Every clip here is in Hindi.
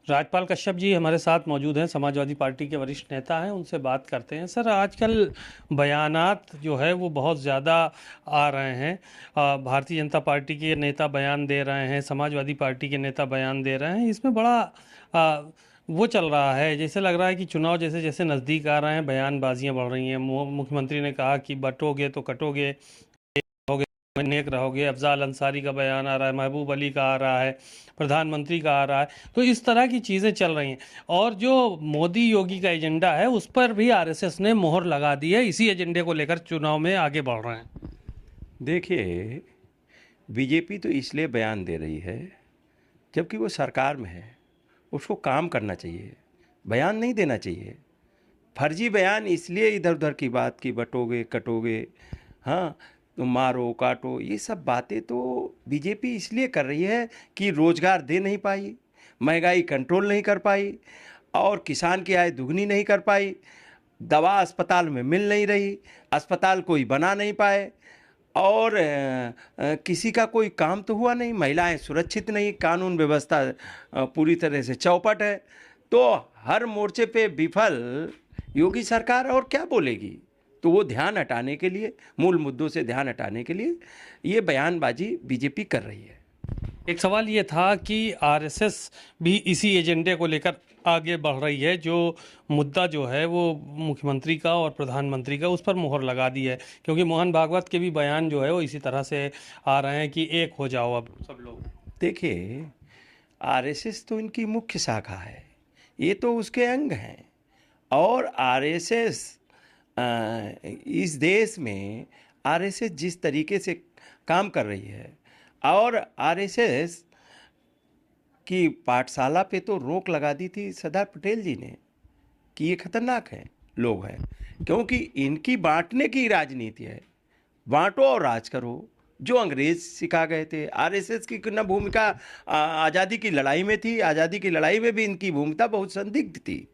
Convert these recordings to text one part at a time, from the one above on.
राजपाल कश्यप जी हमारे साथ मौजूद हैं, समाजवादी पार्टी के वरिष्ठ नेता हैं, उनसे बात करते हैं। सर, आजकल बयानात जो है वो बहुत ज़्यादा आ रहे हैं। भारतीय जनता पार्टी के नेता बयान दे रहे हैं, समाजवादी पार्टी के नेता बयान दे रहे हैं। इसमें बड़ा वो चल रहा है, जैसे लग रहा है कि चुनाव जैसे जैसे नज़दीक आ रहे हैं बयानबाजियां बढ़ रही हैं। मुख्यमंत्री ने कहा कि बटोगे तो कटोगे, नेक रहोगे। अफजाल अंसारी का बयान आ रहा है, महबूब अली का आ रहा है, प्रधानमंत्री का आ रहा है। तो इस तरह की चीज़ें चल रही हैं। और जो मोदी योगी का एजेंडा है उस पर भी आरएसएस ने मोहर लगा दी है। इसी एजेंडे को लेकर चुनाव में आगे बढ़ रहे हैं। देखिए, बीजेपी तो इसलिए बयान दे रही है जबकि वो सरकार में है। उसको काम करना चाहिए, बयान नहीं देना चाहिए। फर्जी बयान इसलिए इधर उधर की बात की बटोगे कटोगे, हाँ तो मारो काटो, ये सब बातें तो बीजेपी इसलिए कर रही है कि रोजगार दे नहीं पाई, महंगाई कंट्रोल नहीं कर पाई और किसान की आय दुगनी नहीं कर पाई, दवा अस्पताल में मिल नहीं रही, अस्पताल कोई बना नहीं पाए और किसी का कोई काम तो हुआ नहीं, महिलाएं सुरक्षित नहीं, कानून व्यवस्था पूरी तरह से चौपट है। तो हर मोर्चे पे विफल योगी सरकार और क्या बोलेगी। तो वो ध्यान हटाने के लिए, मूल मुद्दों से ध्यान हटाने के लिए ये बयानबाजी बीजेपी कर रही है। एक सवाल ये था कि आरएसएस भी इसी एजेंडे को लेकर आगे बढ़ रही है। जो मुद्दा जो है वो मुख्यमंत्री का और प्रधानमंत्री का, उस पर मोहर लगा दी है। क्योंकि मोहन भागवत के भी बयान जो है वो इसी तरह से आ रहे हैं कि एक हो जाओ अब सब लोग। देखिए, आरएसएस तो इनकी मुख्य शाखा है, ये तो उसके अंग हैं। और आरएसएस इस देश में आरएसएस जिस तरीके से काम कर रही है, और आरएसएस की पाठशाला पे तो रोक लगा दी थी सरदार पटेल जी ने कि ये खतरनाक है, लोग हैं, क्योंकि इनकी बांटने की राजनीति है। बांटो और राज करो, जो अंग्रेज सिखा गए थे। आरएसएस की न भूमिका आज़ादी की लड़ाई में थी, आज़ादी की लड़ाई में भी इनकी भूमिका बहुत संदिग्ध थी।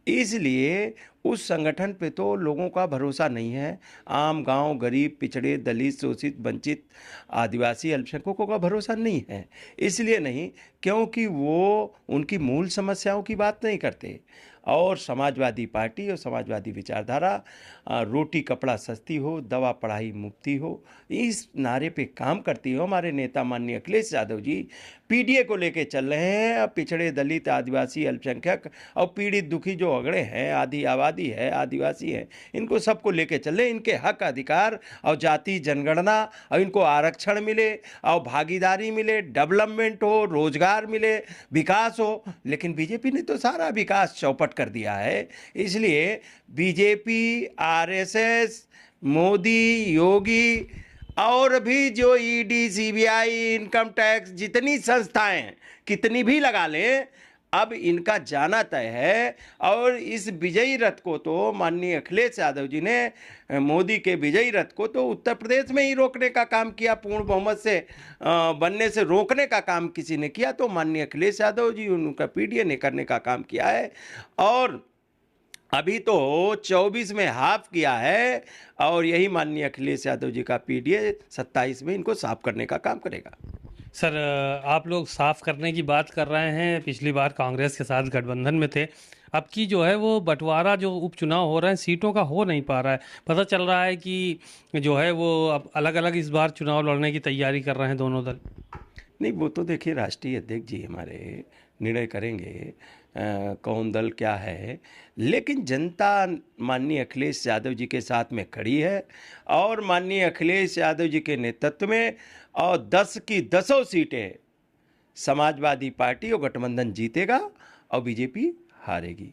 इसलिए उस संगठन पे तो लोगों का भरोसा नहीं है। आम गांव, गरीब, पिछड़े, दलित, शोषित, वंचित, आदिवासी, अल्पसंख्यकों का भरोसा नहीं है। इसलिए नहीं क्योंकि वो उनकी मूल समस्याओं की बात नहीं करते। और समाजवादी पार्टी और समाजवादी विचारधारा, रोटी कपड़ा सस्ती हो, दवा पढ़ाई मुफ्ती हो, इस नारे पे काम करती हो। हमारे नेता माननीय अखिलेश यादव जी पीडीए को लेके चल रहे हैं। अब पिछड़े, दलित, आदिवासी, अल्पसंख्यक और पीड़ित दुखी जो अगड़े हैं, आदि आबादी है, आदिवासी है, इनको सबको लेके चल रहे हैं। इनके हक अधिकार और जाति जनगणना और इनको आरक्षण मिले और भागीदारी मिले, डेवलपमेंट हो, रोजगार मिले, विकास हो। लेकिन बीजेपी ने तो सारा विकास चौपट कर दिया है। इसलिए बीजेपी, आरएसएस, मोदी, योगी और भी जो ईडी, सीबीआई, इनकम टैक्स, जितनी संस्थाएं कितनी भी लगा लें, अब इनका जाना तय है। और इस विजयी रथ को तो माननीय अखिलेश यादव जी ने, मोदी के विजयी रथ को तो उत्तर प्रदेश में ही रोकने का काम किया, पूर्ण बहुमत से बनने से रोकने का काम किसी ने किया तो माननीय अखिलेश यादव जी, उनका पीडीए ने करने का काम किया है। और अभी तो 24 में हाफ किया है और यही माननीय अखिलेश यादव जी का पीडीए 27 में इनको साफ करने का काम करेगा। सर, आप लोग साफ करने की बात कर रहे हैं। पिछली बार कांग्रेस के साथ गठबंधन में थे। अब की जो है वो बंटवारा, जो उपचुनाव हो रहे हैं, सीटों का हो नहीं पा रहा है। पता चल रहा है कि जो है वो अब अलग अलग इस बार चुनाव लड़ने की तैयारी कर रहे हैं दोनों दल। नहीं, वो तो देखिए राष्ट्रीय अध्यक्ष जी हमारे निर्णय करेंगे कौन दल क्या है। लेकिन जनता माननीय अखिलेश यादव जी के साथ में खड़ी है और माननीय अखिलेश यादव जी के नेतृत्व में और 10 की 10 सीटें समाजवादी पार्टी और गठबंधन जीतेगा और बीजेपी हारेगी।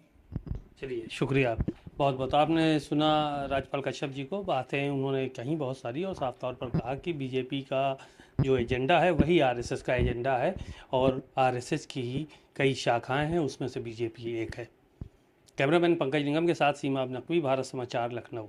चलिए, शुक्रिया बहुत बहुत। आपने सुना राजपाल कश्यप जी को, बातें उन्होंने कहीं बहुत सारी, और साफ तौर पर कहा कि बीजेपी का जो एजेंडा है वही आरएसएस का एजेंडा है और आरएसएस की ही कई शाखाएं हैं, उसमें से बीजेपी एक है। कैमरामैन पंकज निगम के साथ सीमा नकवी, भारत समाचार, लखनऊ।